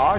8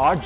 8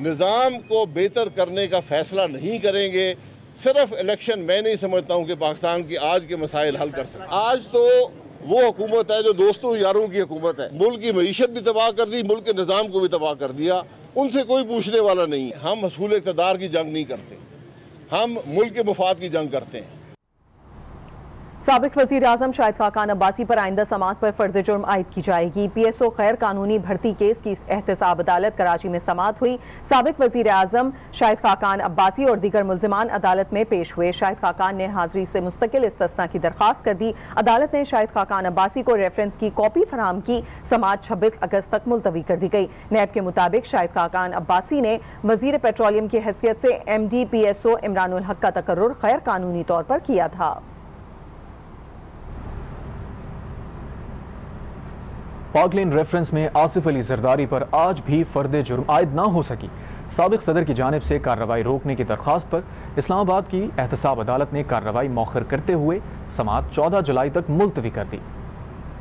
نظام کو بہتر کرنے کا فیصلہ نہیں کریں گے، صرف الیکشن میں نہیں سمجھتا ہوں کہ پاکستان کی آج کے مسائل حل کر سکتے۔ آج تو وہ حکومت ہے جو دوستوں یاروں کی حکومت ہے، ملک کی معیشت بھی تباہ کر دی، ملک کے نظام کو بھی تباہ کر دیا، ان سے کوئی پوچھنے والا نہیں ہے۔ ہم حصول اقتدار کی جنگ نہیں کرتے، ہم ملک کے مفاد کی جنگ کرتے ہیں۔ سابق وزیر اعظم شاہد خاقان عباسی پر آئندہ سماعت پر فرد جرم عائد کی جائے گی۔ پی ایس او غیر قانونی بھرتی کیس کی احتساب عدالت کراچی میں سماعت ہوئی۔ سابق وزیر اعظم شاہد خاقان عباسی اور دیگر ملزمان عدالت میں پیش ہوئے۔ شاہد خاقان نے حاضری سے مستقل استثناء کی درخواست کر دی۔ عدالت نے شاہد خاقان عباسی کو ریفرنس کی کاپی فراہم کی۔ سماعت 26 اگست تک ملتوی کر دی گئی۔ نیب کے مطابق شاہد خاقان عباسی نے وزیر پیٹرولیم کی حیثیت سے M D P S O Imran Ulhaq کا تقرر غیر قانونی طور پر کیا تھا۔ پاک لین ریفرنس میں آصف علی زرداری پر آج بھی فرد جرم عائد نہ ہو سکی۔ سابق صدر کی جانب سے کارروائی روکنے کی درخواست پر اسلام آباد کی احتساب عدالت نے کارروائی مؤخر کرتے ہوئے سماعت 14 جولائی تک ملتوی کر دی۔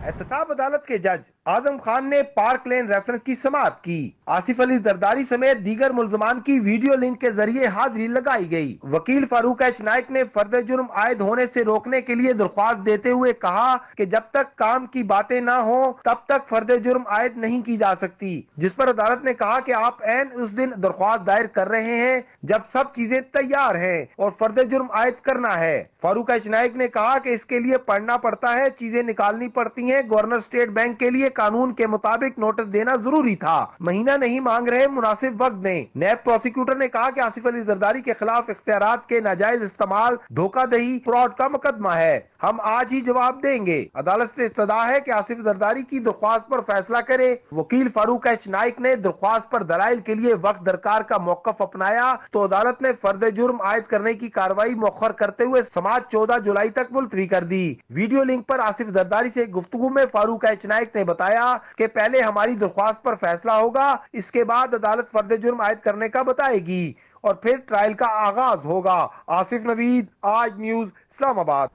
احتساب عدالت کے جج اعظم خان نے پارک لین ریفرنس کی سماعت کی۔ آصف علی زرداری سمیت دیگر ملزمان کی ویڈیو لنک کے ذریعے حاضری لگائی گئی۔ وکیل فاروق ایچ نائک نے فرد جرم عائد ہونے سے روکنے کے لیے درخواست دیتے ہوئے کہا کہ جب تک کام کی باتیں نہ ہوں تب تک فرد جرم عائد نہیں کی جا سکتی، جس پر عدالت نے کہا کہ آپ عین اس دن درخواست دائر کر رہے ہیں جب سب چیزیں تیار ہیں اور فرد جرم عائد کرنا ہے۔ فاروق ایچ نائک نے کہا کہ اس کے لیے پڑھنا پڑتا ہے، چیزیں نکالنی پڑتی ہیں، گورنر اسٹیٹ بینک کے لیے قانون کے مطابق نوٹس دینا ضروری تھا، مہینہ نہیں مانگ رہے، مناسب وقت دیں۔ نیب پروسیکیوٹر نے کہا کہ آصف علی زرداری کے خلاف اختیارات کے ناجائز استعمال، دھوکہ دہی، فراڈ کا مقدمہ ہے، ہم آج ہی جواب دیں گے۔ عدالت سے استدعا ہے کہ آصف زرداری کی درخواست پر فیصلہ کرے۔ وکیل فاروق ایچ نائک نے درخواست پر دلائل کے لیے وقت درکار کا موقف اپنایا تو عدالت نے فرد جرم عائد کرنے کی کارروائی مؤخر کرتے ہوئے سماعت 14 جولائی تک ملتوی کر دی۔ ویڈیو لنک پر آصف زرداری سے گفتگو میں فاروق ایچ نائک نے بتایا کہ پہلے ہماری درخواست پر فیصلہ ہوگا، اس کے بعد عدالت فرد جرم عائد کرنے کا بتائے گی اور پھر ٹرائل کا آغاز ہوگا۔ آصف نوید، آج نیوز، اسلام آباد۔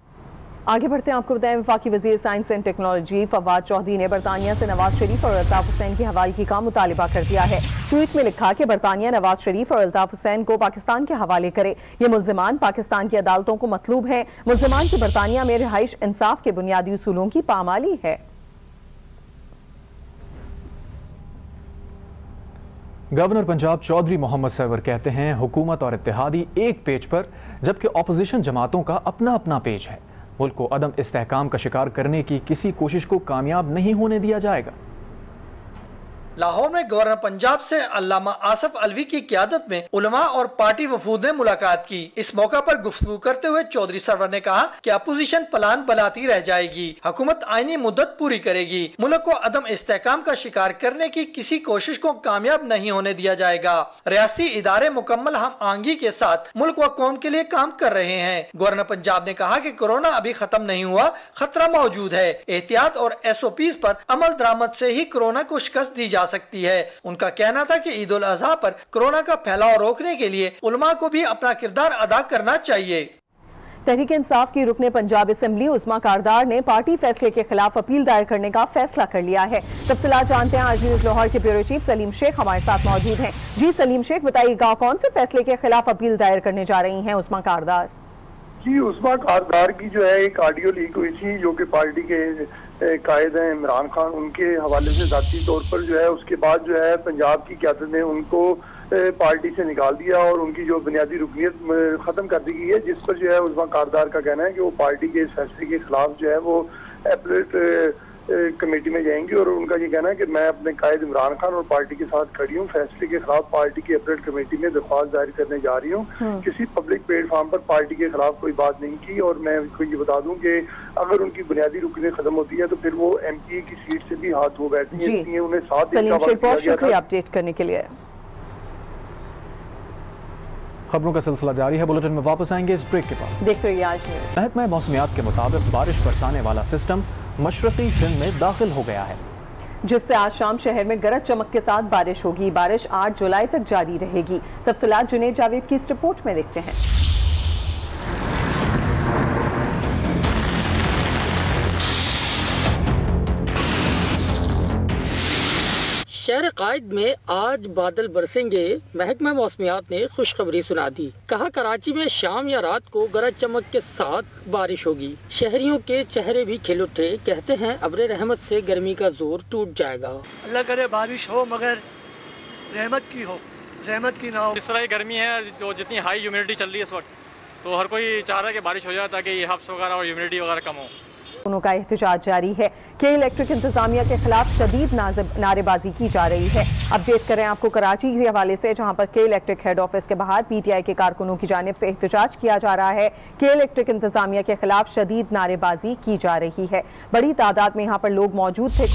آگے بڑھتے ہیں، آپ کو بتائیں وفاقی وزیر science and technology Fawad Chaudhry نے برطانیہ سے نواز شریف اور الطاف حسین کی حوالگی کا مطالبہ کر دیا ہے۔ ٹویٹ میں لکھا کہ برطانیہ نواز شریف اور الطاف حسین کو پاکستان کے حوالے کرے، یہ ملزمان پاکستان کی عدالتوں کو مطلوب ہیں۔ ملزمان کی برطانیہ میں رہائش انصاف کے بنیادی اصولوں کی پامالی ہے۔ گورنر پنجاب چودھری محمد سرور کہتے ہیں حکومت اور اتحادی ایک پیج پر جبکہ اپوزیشن جماعتوں کا اپنا اپنا پیج ہے۔ ملک کو عدم استحکام کا شکار کرنے کی کسی کوشش کو کامیاب نہیں ہونے دیا جائے گا۔ لاہور میں گورنر پنجاب سے علامہ آصف علوی کی قیادت میں علماء اور پارٹی وفود نے ملاقات کی۔ اس موقع پر گفتگو کرتے ہوئے چودھری سرور نے کہا کہ اپوزیشن پلان بناتی رہ جائے گی، حکومت آئینی مدت پوری کرے گی، ملک کو عدم استحکام کا شکار کرنے کی کسی کوشش کو کامیاب نہیں ہونے دیا جائے گا۔ ریاستی ادارے مکمل ہم آہنگی کے ساتھ ملک و قوم کے لیے کام کر رہے ہیں۔ گورنر پنجاب نے کہا کہ کورونا ابھی ختم نہیں ہوا، خطرہ موجود ہے، احتیاط اور ایس او پیز پر عمل درآمد سے ہی کورونا کو شکست دی جا سکتی ہے۔ ان کا کہنا تھا کہ عید الاضحیٰ پر کورونا کا پھیلاؤ روکنے کے لیے علماء کو بھی اپنا کردار ادا کرنا چاہیے۔ تحریک انصاف کی رکن پنجاب اسمبلی عظمیٰ کاردار نے پارٹی فیصلے کے خلاف اپیل دائر کرنے کا فیصلہ کر لیا ہے۔ تفصیلات جانتے ہیں، آج نیوز لاہور کے بیورو چیف سلیم شیخ ہمارے ساتھ موجود ہیں۔ جی سلیم شیخ، بتائیے گا کون سے فیصلے کے خلاف اپیل دائر کرنے جا رہی ہیں عظمیٰ کاردار؟ جی، عظمیٰ کاردار کی جو ہے ایک آڈیو لیک ہوئی تھی جو کہ پارٹی کے قائد ہیں عمران خان، ان کے حوالے سے ذاتی طور پر جو ہے اس کے بعد جو ہے پنجاب کی قیادت نے ان کو پارٹی سے نکال دیا اور ان کی جو بنیادی رکنیت ختم کر دی گئی ہے، جس پر جو ہے عظمیٰ کاردار کا کہنا ہے کہ وہ پارٹی کے اس فیصلے کے خلاف جو ہے وہ ایپلیٹ کمیٹی میں جائیں گی اور ان کا یہ کہنا ہے کہ میں اپنے قائد عمران خان اور پارٹی کے ساتھ کھڑی ہوں، فیصلے کے خلاف پارٹی کی ایپلیٹ کمیٹی میں درخواست دائر کرنے جا رہی ہوں۔ کسی پبلک پلیٹ فارم پر پارٹی کے خلاف کوئی بات نہیں کی اور میں کو یہ بتا دوں کہ اگر ان کی بنیادی رکنیت ختم ہوتی ہے تو پھر وہ ایم پی کی سیٹ سے بھی ہاتھ دھو بیٹھتی ہیں، اس لیے انہیں 7 دن کا وقت دیا گیا تھا۔ اپڈیٹ کرنے کے لیے خبروں کا سلسلہ جاری ہے، بلٹن میں واپس آئیں گے اس بریک کے بعد۔ دیکھتے رہیے آج نیوز۔ محکمہ موسمیات کے مطابق بارش برسانے والا سسٹم مشرقی سندھ میں داخل ہو گیا ہے، جس سے آج شام شہر میں گرج چمک کے ساتھ بارش ہوگی۔ بارش 8 جولائی تک جاری رہے گی۔ تفصیلات جنید جاوید کی اس رپورٹ میں دیکھتے ہیں۔ شہر قائد میں آج بادل برسیں گے، محکمہ موسمیات نے خوشخبری سنا دی۔ کہا کراچی میں شام یا رات کو گرج چمک کے ساتھ بارش ہوگی۔ شہریوں کے چہرے بھی کھل اٹھے، کہتے ہیں ابر رحمت سے گرمی کا زور ٹوٹ جائے گا۔ اللہ کرے بارش ہو مگر رحمت کی ہو، رحمت کی نہ ہو۔ اس طرح کی گرمی ہے، جو جتنی ہائی ہیومیڈیٹی چل رہی ہے اس وقت، تو ہر کوئی چاہ رہا ہے کہ بارش ہو جائے تاکہ یہ حبس وغیرہ اور ہیومیڈیٹی وغیرہ کم ہو۔ دونوں کا احتجاج جاری ہے کہ الیکٹرک انتظامیہ کے خلاف شدید نعرے بازی کی جا رہی ہے۔ اپڈیٹ کریں آپ کو کراچی کے حوالے سے، جہاں پر کے الیکٹرک ہیڈ آفس کے باہر پی ٹی آئی کے کارکنوں کی جانب سے احتجاج کیا جا رہا ہے کہ الیکٹرک انتظامیہ کے خلاف شدید نعرے بازی کی جا رہی ہے۔ بڑی تعداد میں یہاں پر لوگ موجود تھے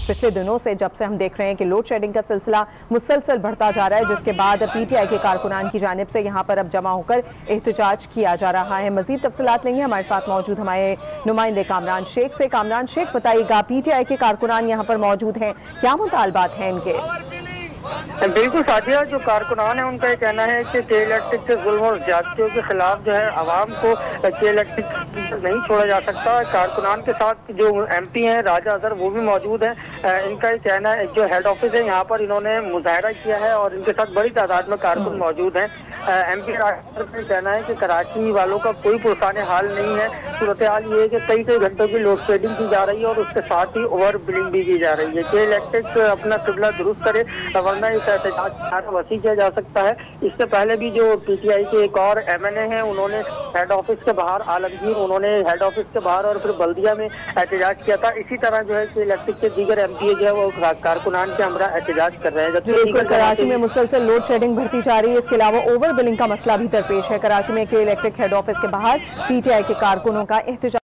پچھلے دنوں سے، جب سے ہم دیکھ رہے ہیں کہ لوڈ شیڈنگ کا سلسلہ مسلسل بڑھتا جا رہا ہے، جس کے بعد پی ٹی آئی کے کارکنان کی جانب سے یہاں پر اب جمع ہو کر احتجاج کیا جا رہا ہے۔ مزید تفصیلات لیں گے ہمارے ساتھ موجود ہمارے نمائندے کامران شیخ سے۔ کامران شیخ، بتائیے گا پی ٹی آئی کے کارکنان یہاں پر موجود ہیں، کیا مطالبات ہیں ان کے؟ بالکل ساتھیہ، جو کارکنان ہیں ان کا یہ کہنا ہے کہ کے الیکٹرک کے ظلم اور زیادتیوں کے خلاف جو ہے عوام کو کے الیکٹرک نہیں چھوڑا جا سکتا۔ کارکنان کے ساتھ جو ایم پی ہیں راجہ اظہر وہ بھی موجود ہیں۔ ان کا یہ کہنا ہے، جو ہیڈ آفس ہے یہاں پر انہوں نے مظاہرہ کیا ہے اور ان کے ساتھ بڑی تعداد میں کارکن موجود ہیں۔ ایم پی راجہ اظہر کا یہ کہنا ہے کہ کراچی والوں کا کوئی پرسان حال نہیں ہے۔ صورتحال یہ ہے کہ کئی گھنٹوں کی لوڈ شیڈنگ کی جا رہی ہے اور اس کے ساتھ ہی اوور بلنگ بھی کی جا رہی ہے۔ کے الیکٹرک اپنا قبلہ درست کرے ورنہ اس احتجاج وسیع کیا جا سکتا ہے۔ اس سے پہلے بھی جو پی ٹی آئی کے ایک اور ایم این اے ہیں، انہوں نے ہیڈ آفس کے باہر عالمگیر، انہوں نے ہیڈ آفس کے باہر اور پھر بلدیہ میں احتجاج کیا تھا۔ اسی طرح جو ہے کہ الیکٹرک کے دیگر ایم پی جو ہے وہ کارکنان کے ہمراہ احتجاج کر رہے ہیں۔ کراچی میں مسلسل لوڈ شیڈنگ بڑھتی جا رہی ہے، اس کے علاوہ اوور بلنگ کا مسئلہ بھی درپیش ہے۔ کراچی میں کے الیکٹرک ہیڈ آفس کے باہر پی ٹی آئی کے کارکنوں کا احتجاج